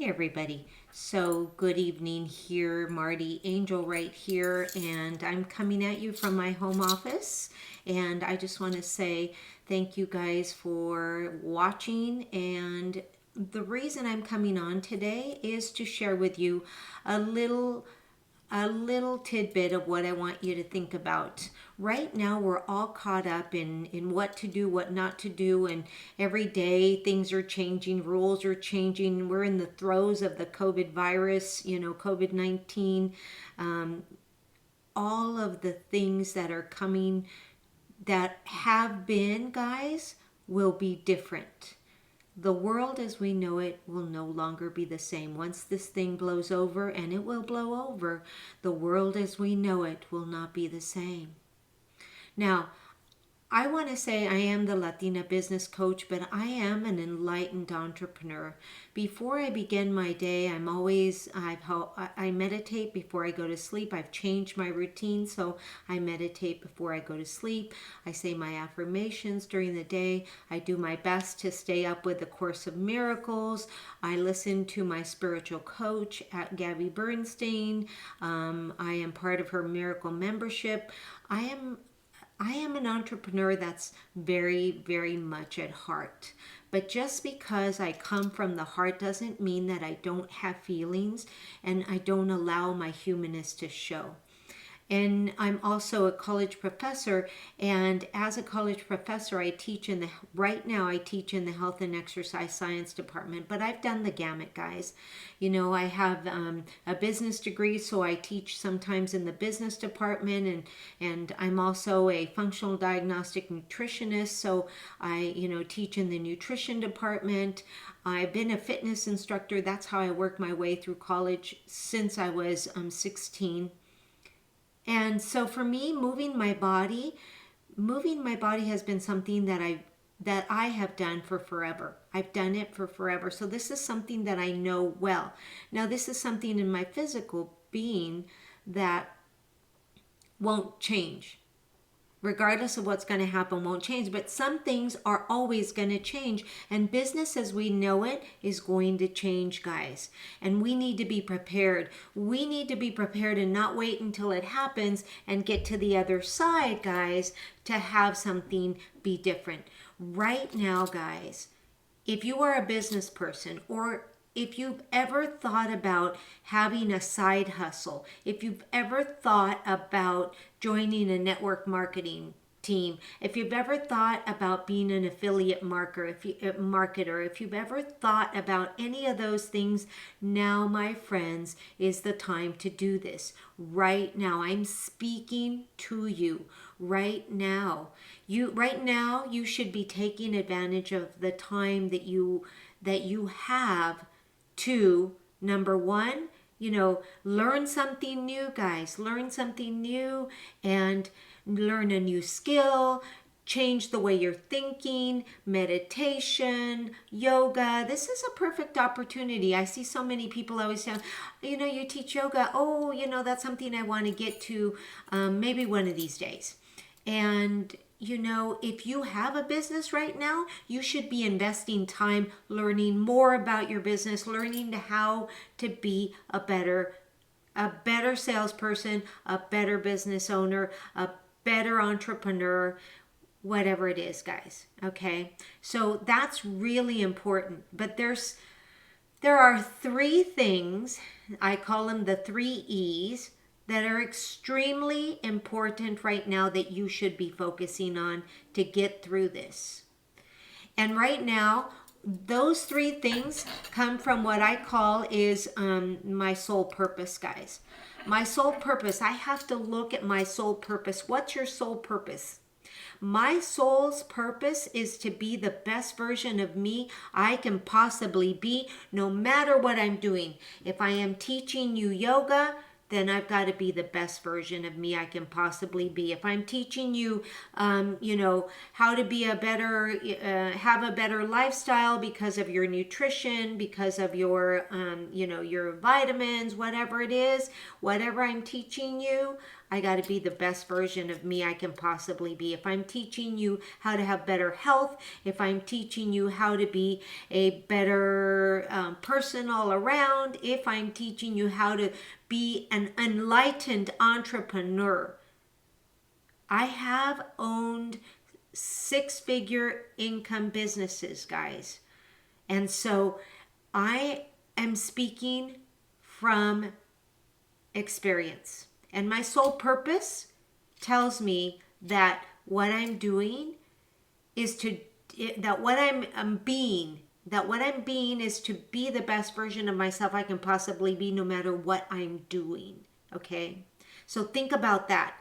Hey everybody. So good evening here, Marty Angel right here, and I'm coming at you from my home office. And I just want to say thank you guys for watching. And the reason I'm coming on today is to share with you a little tidbit of what I want you to think about. Right now, we're all caught up in what to do, what not to do, and every day things are changing, rules are changing. We're in the throes of the COVID virus, COVID 19, all of the things that are coming that have been, guys, will be different. The world as we know it will no longer be the same. Once this thing blows over, and it will blow over, the world as we know it will not be the same. Now, I want to say I am the Latina business coach, but I am an enlightened entrepreneur. Before I begin my day, I meditate before I go to sleep. I've changed my routine, so I meditate before I go to sleep. I say my affirmations during the day. I do my best to stay up with the Course of Miracles. I listen to my spiritual coach at Gabby Bernstein. I am part of her Miracle membership. I am an entrepreneur that's very, very much at heart. But just because I come from the heart doesn't mean that I don't have feelings and I don't allow my humanness to show. And I'm also a college professor, and as a college professor right now I teach in the health and exercise science department, but I've done the gamut, guys. I have a business degree, so I teach sometimes in the business department, and I'm also a functional diagnostic nutritionist, so I teach in the nutrition department. I've been a fitness instructor. That's how I worked my way through college since I was 16. And so for me, moving my body has been something that I have done for forever. I've done it for forever. So this is something that I know well. Now, this is something in my physical being that won't change. Regardless of what's going to happen, won't change. But some things are always going to change. And business as we know it is going to change, guys. And we need to be prepared. We need to be prepared and not wait until it happens and get to the other side, guys, to have something be different. Right now, guys, if you are a business person, or if you've ever thought about having a side hustle, if you've ever thought about joining a network marketing team, if you've ever thought about being an affiliate marketer, if you've ever thought about any of those things, now, my friends, is the time to do this. Right now, I'm speaking to you. Right now, you should be taking advantage of the time that you have to, number one, learn something new, guys. Learn something new and learn a new skill. Change the way you're thinking, meditation, yoga. This is a perfect opportunity. I see so many people always say, you teach yoga. Oh, that's something I want to get to maybe one of these days. And if you have a business right now, you should be investing time learning more about your business, learning how to be a better salesperson, a better business owner, a better entrepreneur, whatever it is, guys. Okay? So that's really important. But there are three things, I call them the 3 E's, that are extremely important right now that you should be focusing on to get through this. And right now, those 3 things come from what I call is my soul purpose, guys. My soul purpose. I have to look at my soul purpose. What's your soul purpose? My soul's purpose is to be the best version of me I can possibly be, no matter what I'm doing. If I am teaching you yoga, then I've got to be the best version of me I can possibly be. If I'm teaching you, how to be have a better lifestyle because of your nutrition, because of your vitamins, whatever it is, whatever I'm teaching you, I got to be the best version of me I can possibly be. If I'm teaching you how to have better health, if I'm teaching you how to be a better person all around, if I'm teaching you how to be an enlightened entrepreneur. I have owned 6-figure income businesses, guys. And so I am speaking from experience. And my sole purpose tells me that what I'm doing is that what I'm being is to be the best version of myself I can possibly be, no matter what I'm doing. Okay? So think about that.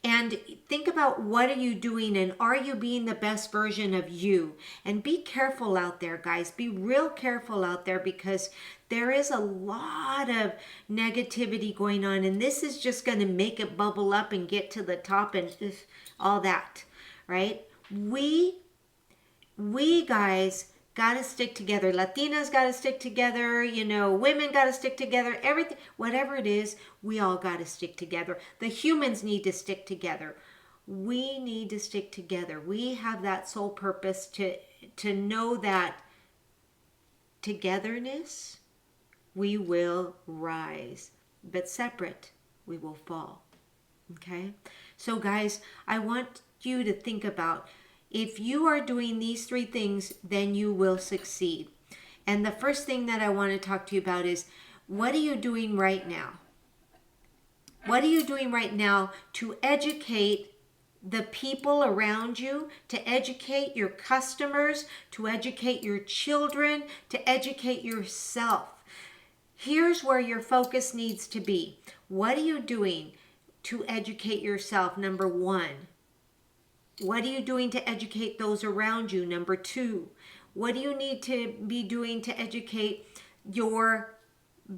And think about, what are you doing, and are you being the best version of you? And be careful out there, guys. Be real careful out there, because there is a lot of negativity going on, and this is just going to make it bubble up and get to the top and all that, right? We guys got to stick together. Latinas got to stick together. Women got to stick together. Everything, whatever it is, we all got to stick together. The humans need to stick together. We need to stick together. We have that sole purpose to know that togetherness, we will rise, but separate, we will fall. Okay? So guys, I want you to think about, if you are doing these 3 things, then you will succeed. And the first thing that I want to talk to you about is, what are you doing right now? What are you doing right now to educate the people around you, to educate your customers, to educate your children, to educate yourself? Here's where your focus needs to be. What are you doing to educate yourself? Number 1. What are you doing to educate those around you? Number 2. What do you need to be doing to educate your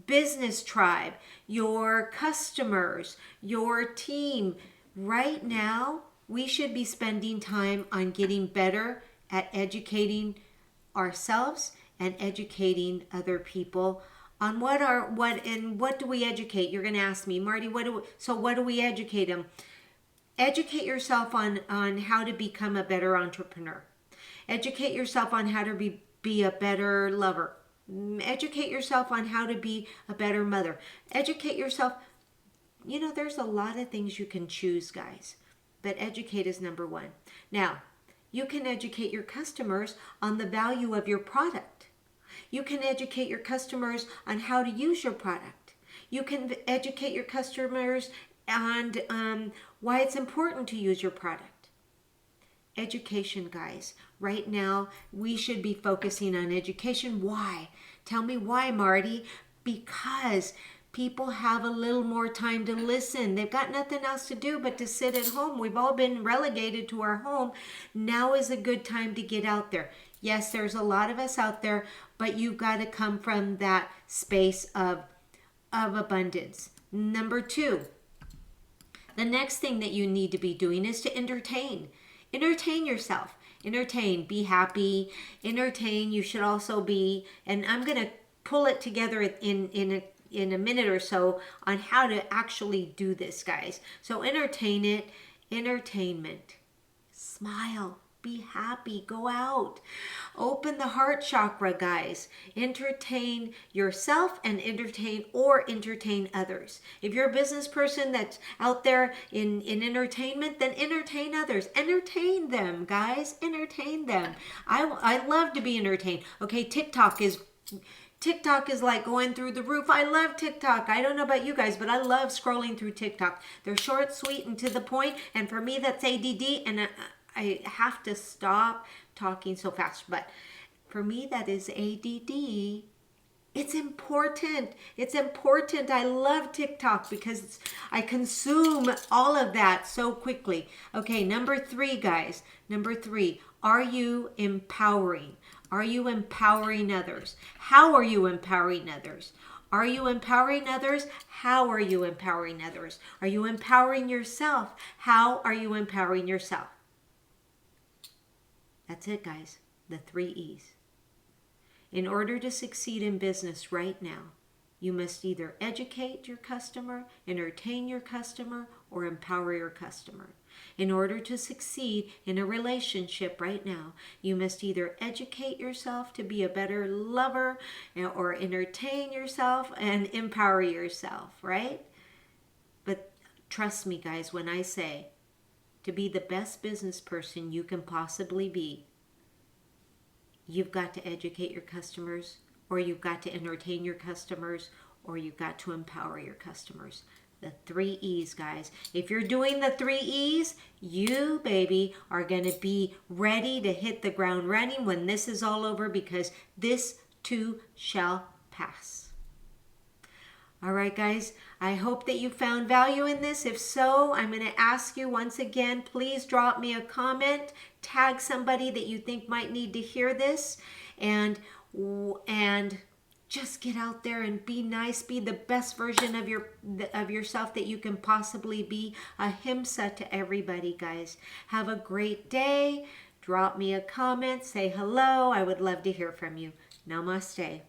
business tribe, your customers, your team? Right now, we should be spending time on getting better at educating ourselves and educating other people on what do we educate? You're going to ask me, Marty, what do we educate them? Educate yourself on how to become a better entrepreneur. Educate yourself on how to be a better lover. Educate yourself on how to be a better mother. Educate yourself. There's a lot of things you can choose, guys, but educate is number 1. Now, you can educate your customers on the value of your product. You can educate your customers on how to use your product. You can educate your customers and why it's important to use your product. Education, guys. Right now, we should be focusing on education. Why? Tell me why, Marty. Because people have a little more time to listen. They've got nothing else to do but to sit at home. We've all been relegated to our home. Now is a good time to get out there. Yes, there's a lot of us out there, but you've got to come from that space of abundance. Number 2. The next thing that you need to be doing is to entertain. Entertain yourself. Entertain. Be happy. Entertain. You should also be, and I'm going to pull it together in a minute or so on how to actually do this, guys. So entertain it. Entertainment. Smile. Be happy. Go out. Open the heart chakra, guys. Entertain yourself and entertain others. If you're a business person that's out there in entertainment, then entertain others. Entertain them, guys. Entertain them. I love to be entertained. Okay, TikTok is like going through the roof. I love TikTok. I don't know about you guys, but I love scrolling through TikTok. They're short, sweet, and to the point. And for me, that's ADD, and I have to stop talking so fast. But for me, that is ADD. It's important. It's important. I love TikTok because I consume all of that so quickly. Okay, number 3, guys. Number 3, are you empowering? Are you empowering others? How are you empowering others? Are you empowering others? How are you empowering others? Are you empowering yourself? How are you empowering yourself? That's it, guys. The 3 E's. In order to succeed in business right now, You must either educate your customer, entertain your customer, or empower your customer. In order to succeed in a relationship right now, you must either educate yourself to be a better lover or entertain yourself and empower yourself, right? But trust me, guys, when I say to be the best business person you can possibly be, you've got to educate your customers, or you've got to entertain your customers, or you've got to empower your customers. The 3 E's, guys. If you're doing the 3 E's, you, baby, are going to be ready to hit the ground running when this is all over, because this too shall pass. All right, guys, I hope that you found value in this. If so, I'm going to ask you once again, please drop me a comment, tag somebody that you think might need to hear this, and just get out there and be nice, be the best version of yourself that you can possibly be. Ahimsa to everybody, guys. Have a great day. Drop me a comment, say hello. I would love to hear from you. Namaste.